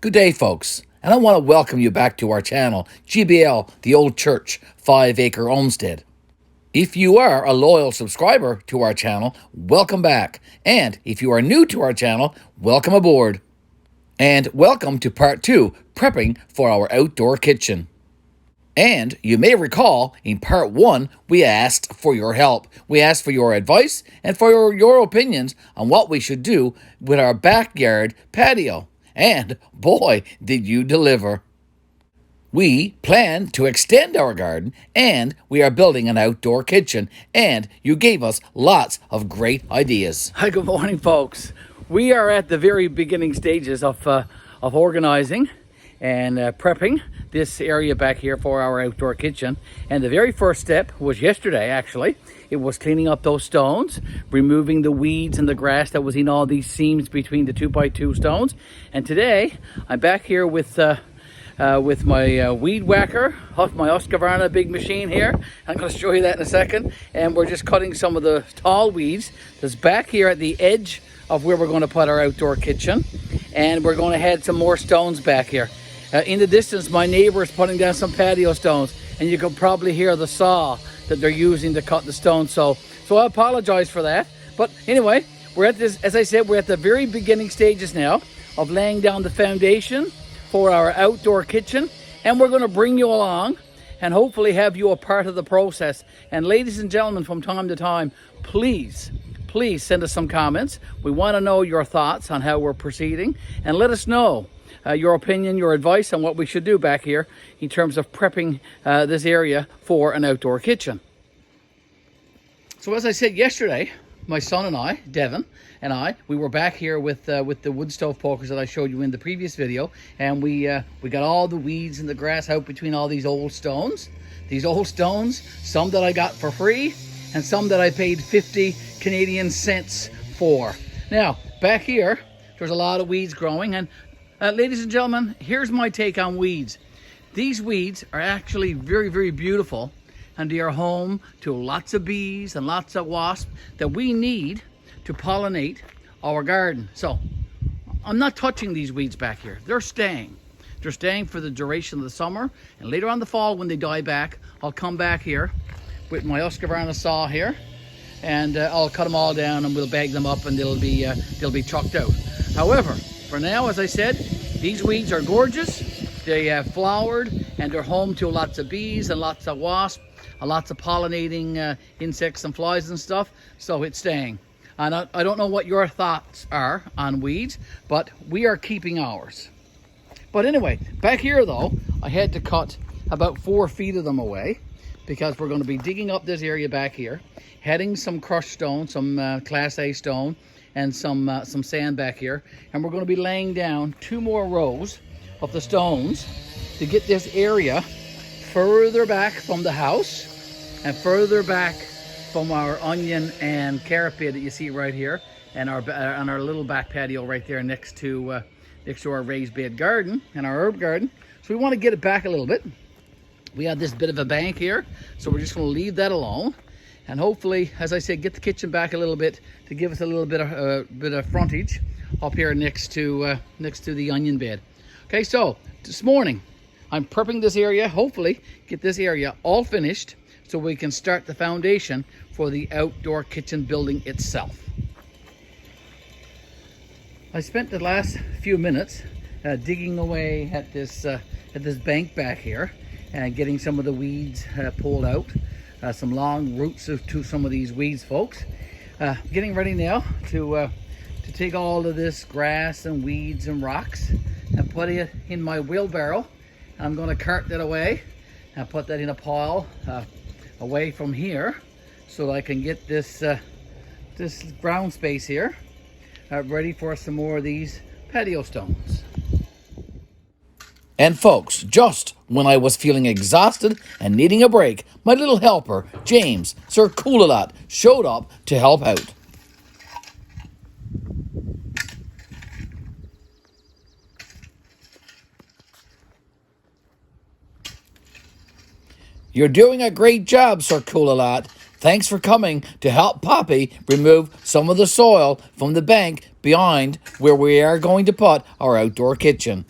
Good day, folks, and I want to welcome you back to our channel, GBL, the Old Church 5-Acre Homestead. If you are a loyal subscriber to our channel, welcome back. And if you are new to our channel, welcome aboard. And welcome to part 2, prepping for our outdoor kitchen. And you may recall in part 1, we asked for your help. We asked for your advice and for your opinions on what we should do with our backyard patio. And boy, did you deliver. We plan to extend our garden, and we are building an outdoor kitchen, and you gave us lots of great ideas. Hi, good morning, folks. We are at the very beginning stages of organizing and prepping this area back here for our outdoor kitchen. And the very first step was yesterday, actually. It was cleaning up those stones, removing the weeds and the grass that was in all these seams between the 2x2 stones. And today, I'm back here with my weed whacker, my Husqvarna big machine here. I'm going to show you that in a second. And we're just cutting some of the tall weeds that's back here at the edge of where we're going to put our outdoor kitchen. And we're going to add some more stones back here. In the distance, my neighbor is putting down some patio stones, and you can probably hear the saw that they're using to cut the stones. So I apologize for that. But anyway, we're at this, as I said, we're at the very beginning stages now of laying down the foundation for our outdoor kitchen, and we're going to bring you along and hopefully have you a part of the process. And ladies and gentlemen, from time to time, please send us some comments. We want to know your thoughts on how we're proceeding, and let us know your opinion, your advice on what we should do back here in terms of prepping this area for an outdoor kitchen. So as I said yesterday, my son and I, Devin and I, we were back here with the wood stove pokers that I showed you in the previous video, and we got all the weeds and the grass out between all these old stones. These old stones, some that I got for free and some that I paid 50 Canadian cents for. Now, back here, there's a lot of weeds growing, and ladies and gentlemen, here's my take on weeds. These weeds are actually very, very beautiful, and they are home to lots of bees and lots of wasps that we need to pollinate our garden. So I'm not touching these weeds back here. They're staying. They're staying for the duration of the summer, and later on the fall when they die back, I'll come back here with my Husqvarna saw here, and I'll cut them all down and we'll bag them up, and they'll be chucked out. However, for now, as I said, these weeds are gorgeous. They have flowered, and they're home to lots of bees and lots of wasps, and lots of pollinating insects and flies and stuff. So it's staying. And I don't know what your thoughts are on weeds, but we are keeping ours. But anyway, back here though, I had to cut about 4 feet of them away, because we're going to be digging up this area back here, heading some crushed stone, some Class A stone, and some sand back here, and we're going to be laying down 2 more rows of the stones to get this area further back from the house and further back from our onion and carrot bed that you see right here, and our little back patio right there next to our raised bed garden and our herb garden. So we want to get it back a little bit. We have this bit of a bank here, so we're just going to leave that alone. And hopefully, as I said, get the kitchen back a little bit to give us a little bit of frontage up here next to the onion bed. Okay, so this morning I'm prepping this area. Hopefully, get this area all finished so we can start the foundation for the outdoor kitchen building itself. I spent the last few minutes digging away at this bank back here and getting some of the weeds pulled out. Some long roots to some of these weeds, folks. Getting ready now to take all of this grass and weeds and rocks and put it in my wheelbarrow. I'm going to cart that away and put that in a pile away from here, so that I can get this ground space here ready for some more of these patio stones. And folks, just when I was feeling exhausted and needing a break, my little helper, James, Sir Cool-a-Lot, showed up to help out. You're doing a great job, Sir Cool-a-Lot. Thanks for coming to help Poppy remove some of the soil from the bank behind where we are going to put our outdoor kitchen.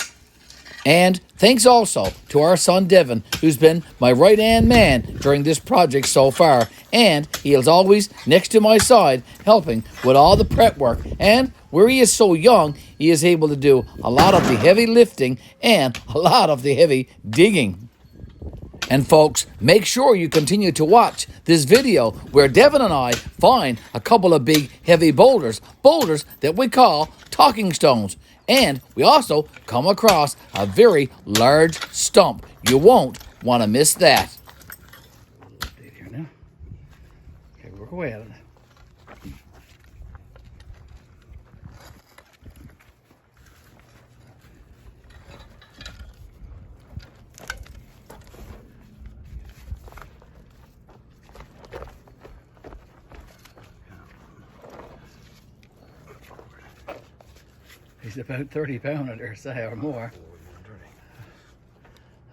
And thanks also to our son Devin, who's been my right-hand man during this project so far. And he is always next to my side, helping with all the prep work. And where he is so young, he is able to do a lot of the heavy lifting and a lot of the heavy digging. And folks, make sure you continue to watch this video where Devin and I find a couple of big heavy boulders that we call talking stones. And we also come across a very large stump. You won't want to miss that. Here now. Okay, work away at it. He's about 30 pounds, I dare say, or more.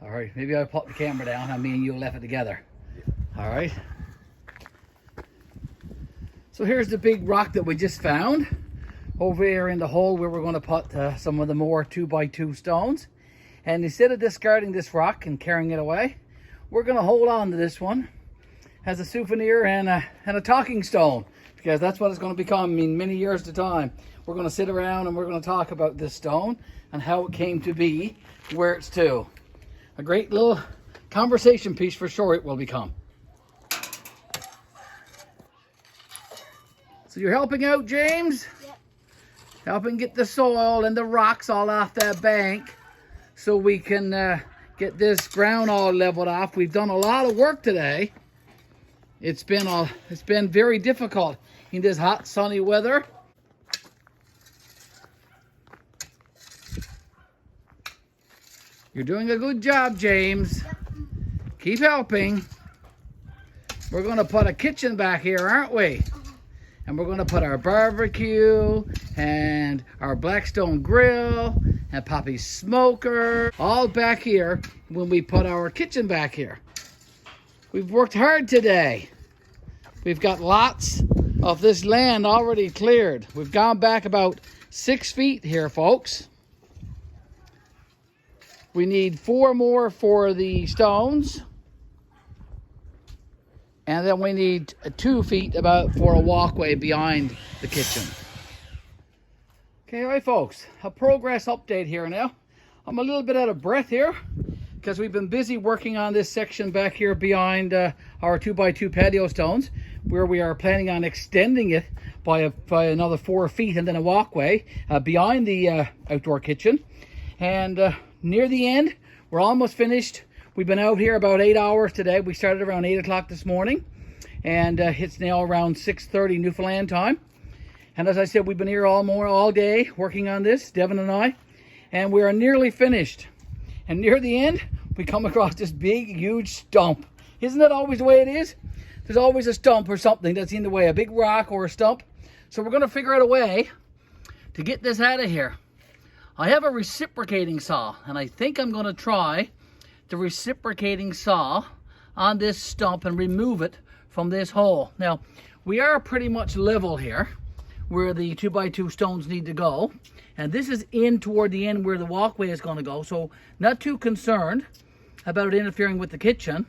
All right, maybe I'll pop the camera down and me and you left it together. All right. So here's the big rock that we just found over here in the hole where we're going to put some of the more 2x2 stones. And instead of discarding this rock and carrying it away, we're going to hold on to this one as a souvenir and a talking stone, because that's what it's going to become in many years to time. We're going to sit around and we're going to talk about this stone and how it came to be where it's to. A great little conversation piece for sure it will become. So you're helping out, James? Yep. Helping get the soil and the rocks all off that bank so we can get this ground all leveled off. We've done a lot of work today. It's been very difficult in this hot, sunny weather. You're doing a good job, James. Keep helping. We're going to put a kitchen back here, aren't we? And we're going to put our barbecue and our Blackstone grill and Poppy's smoker all back here when we put our kitchen back here. We've worked hard today. We've got lots of this land already cleared. We've gone back about 6 feet here, folks. We need 4 more for the stones. And then we need 2 feet about for a walkway behind the kitchen. Okay, all right, folks. A progress update here now. I'm a little bit out of breath here because we've been busy working on this section back here behind our 2x2 patio stones, where we are planning on extending it by another 4 feet and then a walkway behind the outdoor kitchen. And near the end, we're almost finished. We've been out here about 8 hours today. We started around 8 o'clock this morning, and it's now around 6:30 Newfoundland time. And as I said, we've been here all day working on this, Devin and I, and we are nearly finished. And near the end, we come across this big, huge stump. Isn't that always the way it is? There's always a stump or something that's in the way, a big rock or a stump. So we're going to figure out a way to get this out of here. I have a reciprocating saw, and I think I'm going to try the reciprocating saw on this stump and remove it from this hole. Now, we are pretty much level here where the 2x2 stones need to go, and this is in toward the end where the walkway is going to go, so not too concerned about it interfering with the kitchen,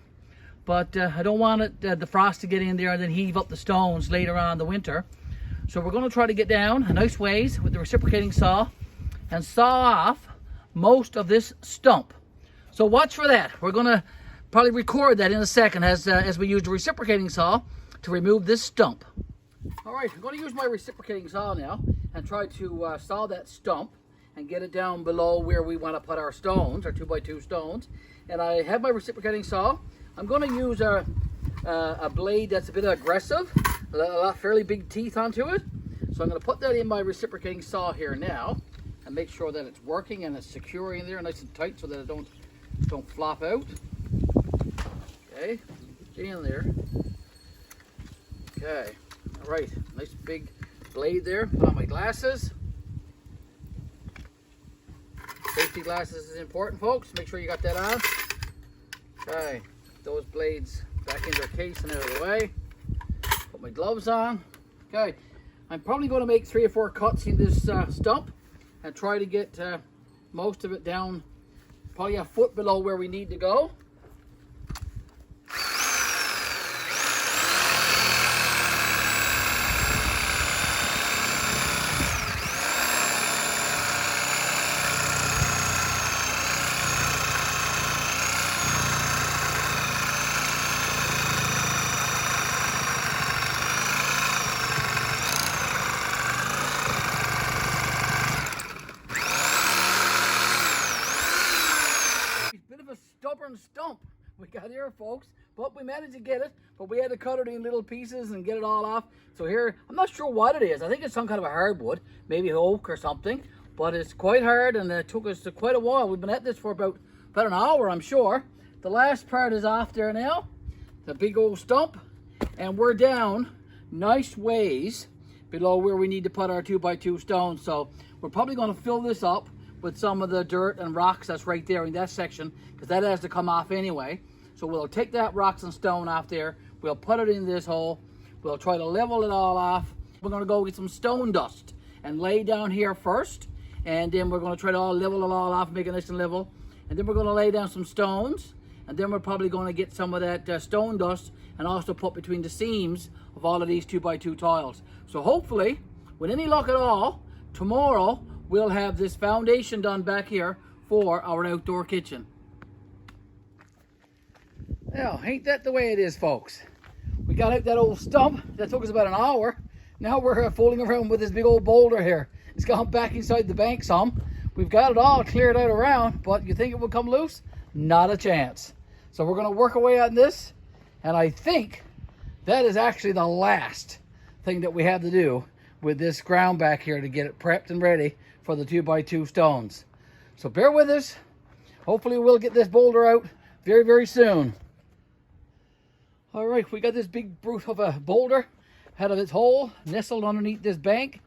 but I don't want it, the frost to get in there and then heave up the stones later on in the winter. So we're going to try to get down a nice ways with the reciprocating saw and saw off most of this stump. So watch for that. We're going to probably record that in a second as we use the reciprocating saw to remove this stump. All right, I'm going to use my reciprocating saw now and try to saw that stump and get it down below where we want to put our stones, our 2x2 stones. And I have my reciprocating saw. I'm going to use a blade that's a bit aggressive, a lot fairly big teeth onto it. So I'm going to put that in my reciprocating saw here now and make sure that it's working and it's secure in there nice and tight so that it don't flop out. Okay, in there. Okay, all right, nice big blade there. Put on my glasses. Safety glasses is important, folks. Make sure you got that on. Okay, those blades back in their case and out of the way. Put my gloves on. Okay, I'm probably going to make 3 or 4 cuts in this stump and try to get most of it down Probably a foot below where we need to go. Bit of a stubborn stump we got here, folks, but we managed to get it. But we had to cut it in little pieces and get it all off. So here, I'm not sure what it is. I think it's some kind of a hardwood, maybe oak or something, but it's quite hard and it took us quite a while. We've been at this for about an hour, I'm sure. The last part is off there now, the big old stump, and we're down nice ways below where we need to put our 2x2 stones. So we're probably going to fill this up with some of the dirt and rocks that's right there in that section, because that has to come off anyway. So we'll take that rocks and stone off there, we'll put it in this hole, we'll try to level it all off. We're going to go get some stone dust and lay down here first, and then we're going to try to level it all off, make it nice and level, and then we're going to lay down some stones, and then we're probably going to get some of that stone dust and also put between the seams of all of these 2x2 tiles. So hopefully, with any luck at all, tomorrow we'll have this foundation done back here for our outdoor kitchen. Now, ain't that the way it is, folks? We got out that old stump. That took us about an hour. Now we're fooling around with this big old boulder here. It's gone back inside the bank some. We've got it all cleared out around, but you think it will come loose? Not a chance. So we're going to work away on this, and I think that is actually the last thing that we have to do with this ground back here to get it prepped and ready for the 2x2 stones. So bear with us. Hopefully we'll get this boulder out very, very soon. All right, we got this big brute of a boulder out of its hole, nestled underneath this bank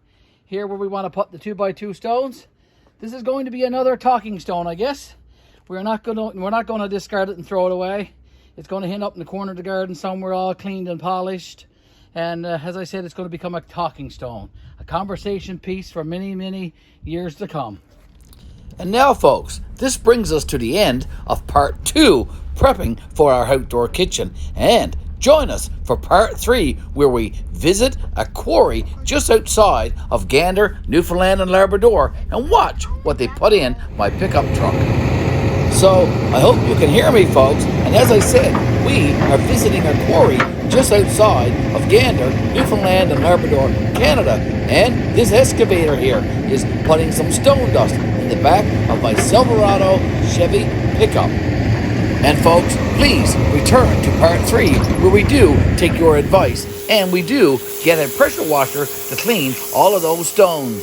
here where we want to put the 2x2 stones. This is going to be another talking stone, I guess. We're not going to discard it and throw it away. It's going to end up in the corner of the garden somewhere, all cleaned and polished. And as I said, it's going to become a talking stone, a conversation piece for many, many years to come. And now, folks, this brings us to the end of part 2, prepping for our outdoor kitchen. And join us for part 3, where we visit a quarry just outside of Gander, Newfoundland and Labrador, and watch what they put in my pickup truck. So I hope you can hear me, folks. And as I said, we are visiting a quarry just outside of Gander, Newfoundland and Labrador, Canada. And this excavator here is putting some stone dust in the back of my Silverado Chevy pickup. And folks, please return to part 3, where we do take your advice and we do get a pressure washer to clean all of those stones.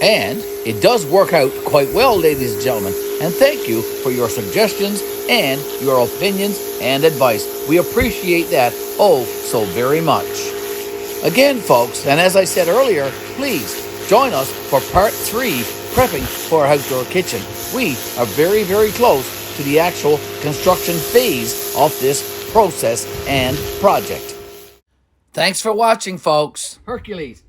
And it does work out quite well, ladies and gentlemen. And thank you for your suggestions and your opinions and advice. We appreciate that oh so very much. Again, folks, and as I said earlier, please join us for part 3, prepping for our outdoor kitchen. We are very, very close to the actual construction phase of this process and project. Thanks for watching, folks. Hercules.